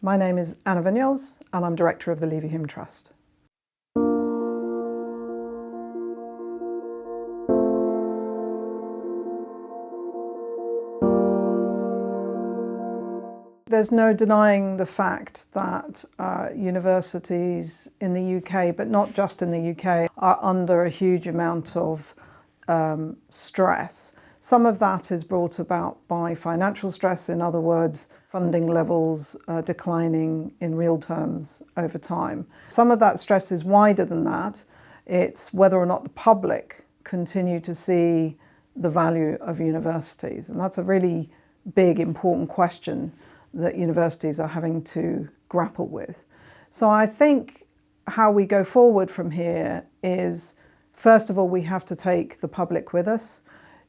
My name is Anna Vignoles and I'm Director of the Leverhulme Trust. There's no denying the fact that universities in the UK, but not just in the UK, are under a huge amount of stress. Some of that is brought about by financial stress, in other words, funding levels declining in real terms over time. Some of that stress is wider than that. It's whether or not the public continue to see the value of universities. And that's a really big, important question that universities are having to grapple with. So I think how we go forward from here is, first of all, we have to take the public with us.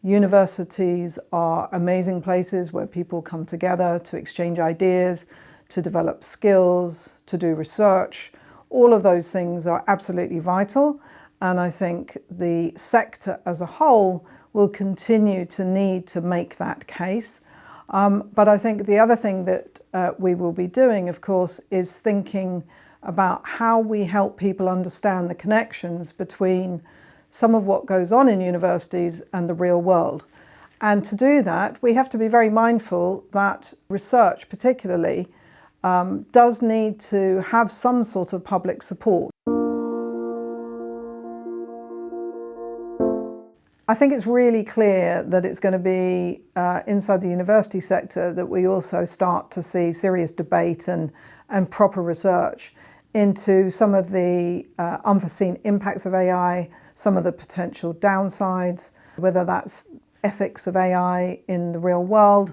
Universities are amazing places where people come together to exchange ideas, to develop skills, to do research. All of those things are absolutely vital, and I think the sector as a whole will continue to need to make that case. But I think the other thing that we will be doing, of course, is thinking about how we help people understand the connections between some of what goes on in universities and the real world. And to do that, we have to be very mindful that research particularly does need to have some sort of public support. I think it's really clear that it's going to be inside the university sector that we also start to see serious debate and proper research into some of the unforeseen impacts of AI, some of the potential downsides, whether that's ethics of AI in the real world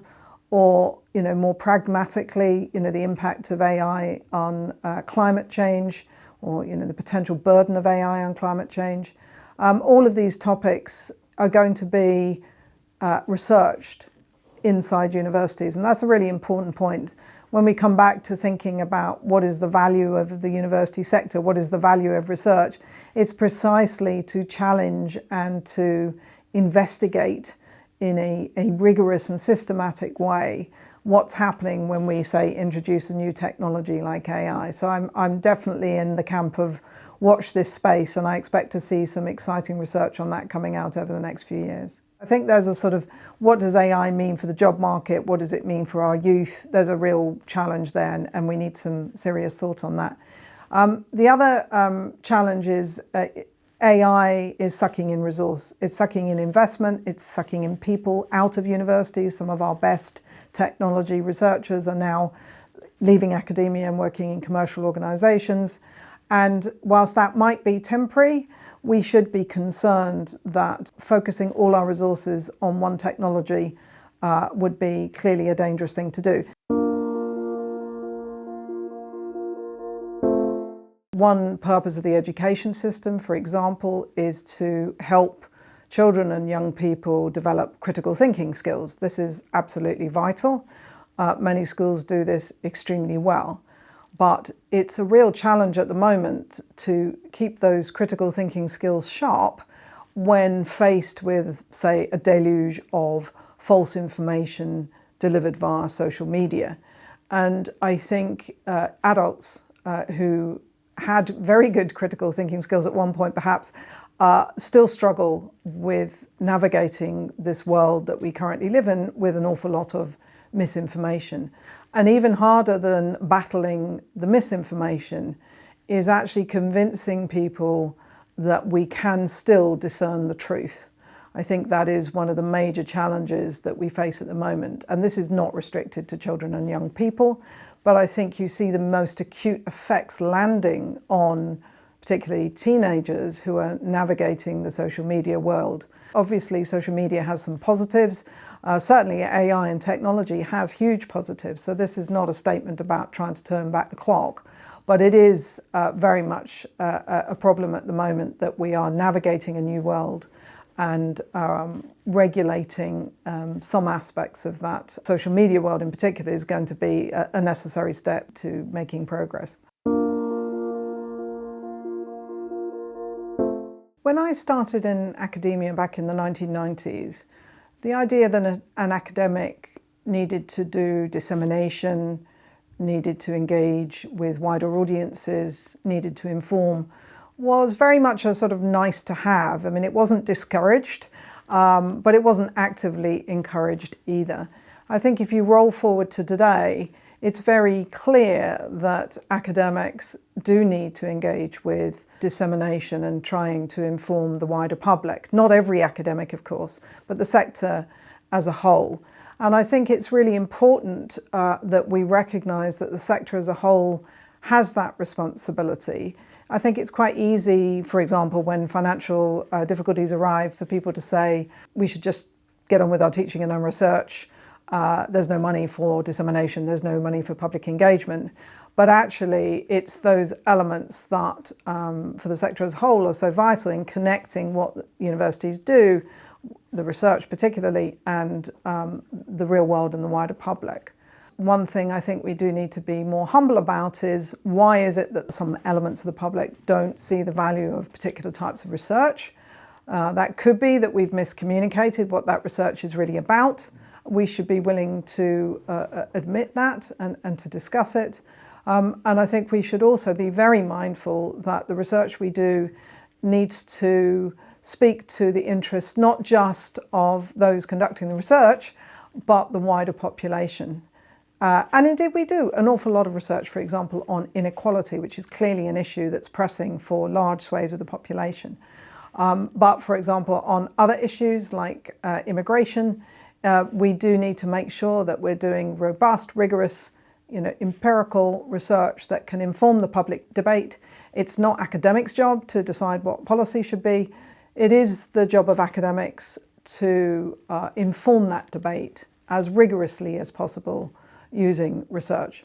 or, more pragmatically, the impact of AI on climate change or, the potential burden of AI on climate change. All of these topics are going to be researched inside universities, and that's a really important point. When we come back to thinking about what is the value of the university sector, what is the value of research, it's precisely to challenge and to investigate in a rigorous and systematic way what's happening when we, say, introduce a new technology like AI. So I'm definitely in the camp of watch this space, and I expect to see some exciting research on that coming out over the next few years. I think there's a sort of, what does AI mean for the job market? What does it mean for our youth? There's a real challenge there, and we need some serious thought on that. The other challenge is AI is sucking in resource. It's sucking in investment. It's sucking in people out of universities. Some of our best technology researchers are now leaving academia and working in commercial organizations. And whilst that might be temporary, we should be concerned that focusing all our resources on one technology would be clearly a dangerous thing to do. One purpose of the education system, for example, is to help children and young people develop critical thinking skills. This is absolutely vital. Many schools do this extremely well. But it's a real challenge at the moment to keep those critical thinking skills sharp when faced with, say, a deluge of false information delivered via social media. And I think adults who had very good critical thinking skills at one point perhaps still struggle with navigating this world that we currently live in with an awful lot of misinformation. And even harder than battling the misinformation is actually convincing people that we can still discern the truth. I think that is one of the major challenges that we face at the moment. And this is not restricted to children and young people, but I think you see the most acute effects landing on particularly teenagers who are navigating the social media world. Obviously, social media has some positives. Certainly AI and technology has huge positives, so this is not a statement about trying to turn back the clock, but it is very much a problem at the moment that we are navigating a new world and regulating some aspects of that. Social media world in particular is going to be a necessary step to making progress. When I started in academia back in the 1990s, the idea that an academic needed to do dissemination, needed to engage with wider audiences, needed to inform, was very much a sort of nice to have. I mean, it wasn't discouraged, but it wasn't actively encouraged either. I think if you roll forward to today, it's very clear that academics do need to engage with dissemination and trying to inform the wider public. Not every academic, of course, but the sector as a whole. And I think it's really important that we recognise that the sector as a whole has that responsibility. I think it's quite easy, for example, when financial difficulties arrive, for people to say, we should just get on with our teaching and our research. There's no money for dissemination, there's no money for public engagement. But actually, it's those elements that, for the sector as a whole, are so vital in connecting what universities do, the research particularly, and the real world and the wider public. One thing I think we do need to be more humble about is, why is it that some elements of the public don't see the value of particular types of research? That could be that we've miscommunicated what that research is really about. We should be willing to admit that and to discuss it. And I think we should also be very mindful that the research we do needs to speak to the interests not just of those conducting the research, but the wider population. And indeed we do an awful lot of research, for example, on inequality, which is clearly an issue that's pressing for large swathes of the population. But for example, on other issues like immigration, we do need to make sure that we're doing robust, rigorous, empirical research that can inform the public debate. It's not academics' job to decide what policy should be. It is the job of academics to inform that debate as rigorously as possible using research.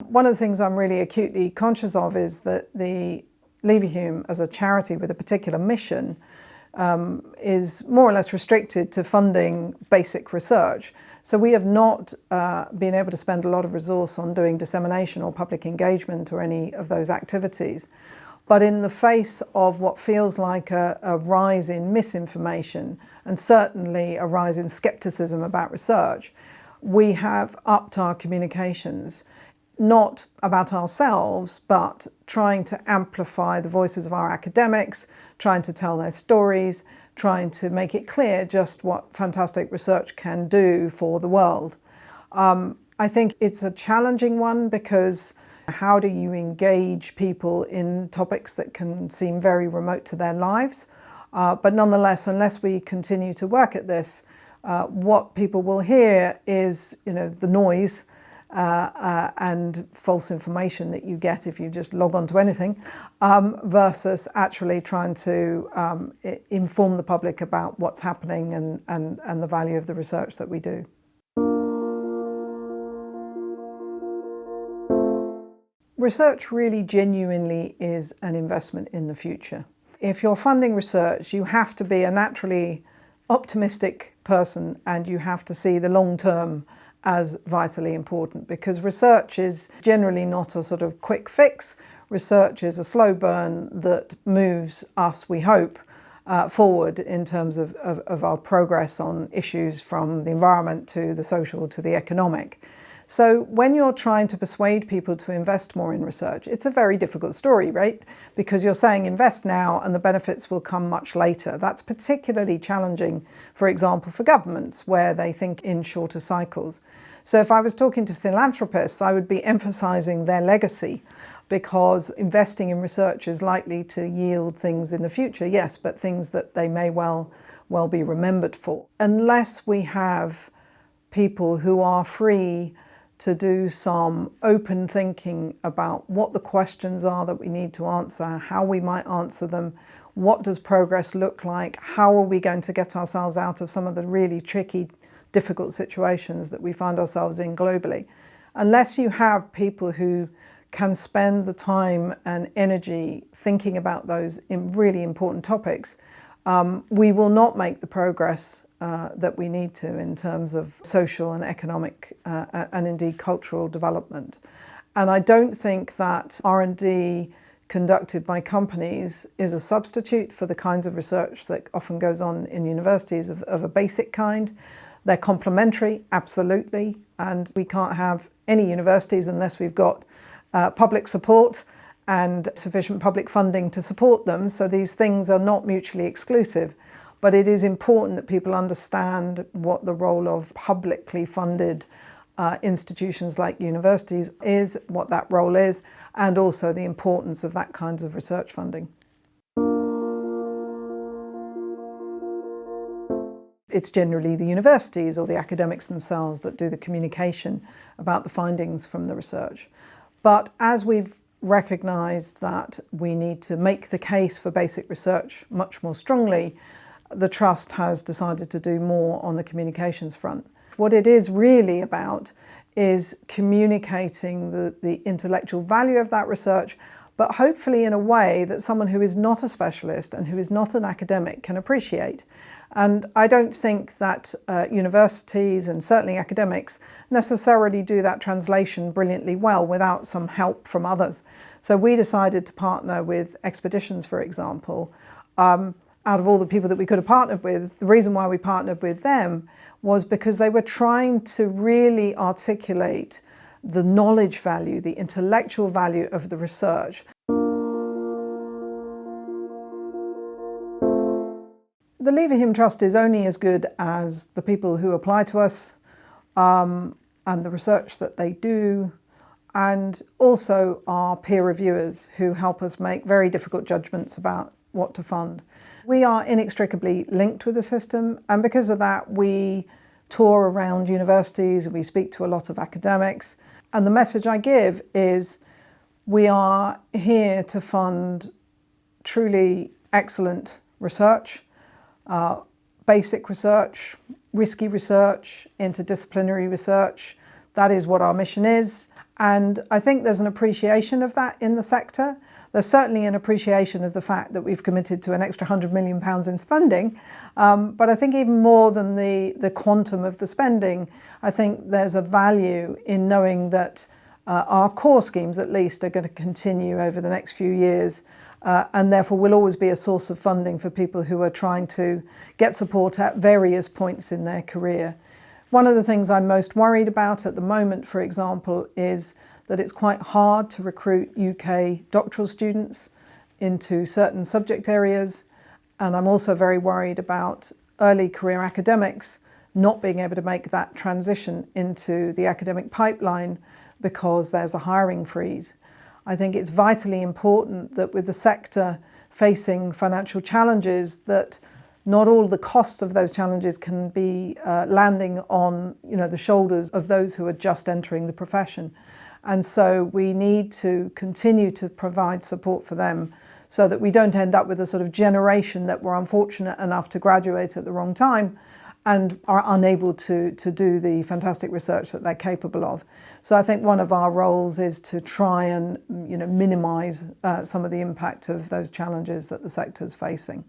One of the things I'm really acutely conscious of is that the Leverhulme, as a charity with a particular mission, is more or less restricted to funding basic research. So we have not been able to spend a lot of resource on doing dissemination or public engagement or any of those activities. But in the face of what feels like a rise in misinformation, and certainly a rise in skepticism about research, we have upped our communications, not about ourselves, but trying to amplify the voices of our academics, trying to tell their stories, trying to make it clear just what fantastic research can do for the world. I think it's a challenging one, because how do you engage people in topics that can seem very remote to their lives? But nonetheless, unless we continue to work at this, what people will hear is, the noise and false information that you get if you just log on to anything, versus actually trying to inform the public about what's happening and the value of the research that we do. Research really genuinely is an investment in the future. If you're funding research, you have to be a naturally optimistic person, and you have to see the long term as vitally important, because research is generally not a sort of quick fix. Research is a slow burn that moves us, we hope, forward in terms of our progress on issues from the environment to the social to the economic. So when you're trying to persuade people to invest more in research, it's a very difficult story, right? Because you're saying invest now and the benefits will come much later. That's particularly challenging, for example, for governments, where they think in shorter cycles. So if I was talking to philanthropists, I would be emphasizing their legacy, because investing in research is likely to yield things in the future, yes, but things that they may well be remembered for. Unless we have people who are free to do some open thinking about what the questions are that we need to answer, how we might answer them, what does progress look like, how are we going to get ourselves out of some of the really tricky, difficult situations that we find ourselves in globally. Unless you have people who can spend the time and energy thinking about those really important topics, we will not make the progress that we need to in terms of social and economic and indeed cultural development. And I don't think that R&D conducted by companies is a substitute for the kinds of research that often goes on in universities of a basic kind. They're complementary, absolutely, and we can't have any universities unless we've got public support and sufficient public funding to support them. So these things are not mutually exclusive, but it is important that people understand what the role of publicly funded institutions like universities is, what that role is, and also the importance of that kinds of research funding. It's generally the universities or the academics themselves that do the communication about the findings from the research. But as we've recognised that we need to make the case for basic research much more strongly, the Trust has decided to do more on the communications front. What it is really about is communicating the intellectual value of that research, but hopefully in a way that someone who is not a specialist and who is not an academic can appreciate. And I don't think that universities and certainly academics necessarily do that translation brilliantly well without some help from others. So we decided to partner with Expeditions, for example. Out of all the people that we could have partnered with, the reason why we partnered with them was because they were trying to really articulate the knowledge value, the intellectual value of the research. The Leverhulme Trust is only as good as the people who apply to us and the research that they do, and also our peer reviewers who help us make very difficult judgments about what to fund. We are inextricably linked with the system, and because of that we tour around universities and we speak to a lot of academics, and the message I give is we are here to fund truly excellent research, basic research, risky research, interdisciplinary research. That is what our mission is, and I think there's an appreciation of that in the sector. There's certainly an appreciation of the fact that we've committed to an extra £100 million in spending, but I think even more than the quantum of the spending, I think there's a value in knowing that our core schemes at least are going to continue over the next few years, and therefore will always be a source of funding for people who are trying to get support at various points in their career. One of the things I'm most worried about at the moment, for example, is that it's quite hard to recruit UK doctoral students into certain subject areas, and I'm also very worried about early career academics not being able to make that transition into the academic pipeline because there's a hiring freeze. I think it's vitally important that with the sector facing financial challenges, that not all the costs of those challenges can be landing on the shoulders of those who are just entering the profession. And so we need to continue to provide support for them so that we don't end up with a sort of generation that were unfortunate enough to graduate at the wrong time and are unable to do the fantastic research that they're capable of. So I think one of our roles is to try and minimise some of the impact of those challenges that the sector is facing.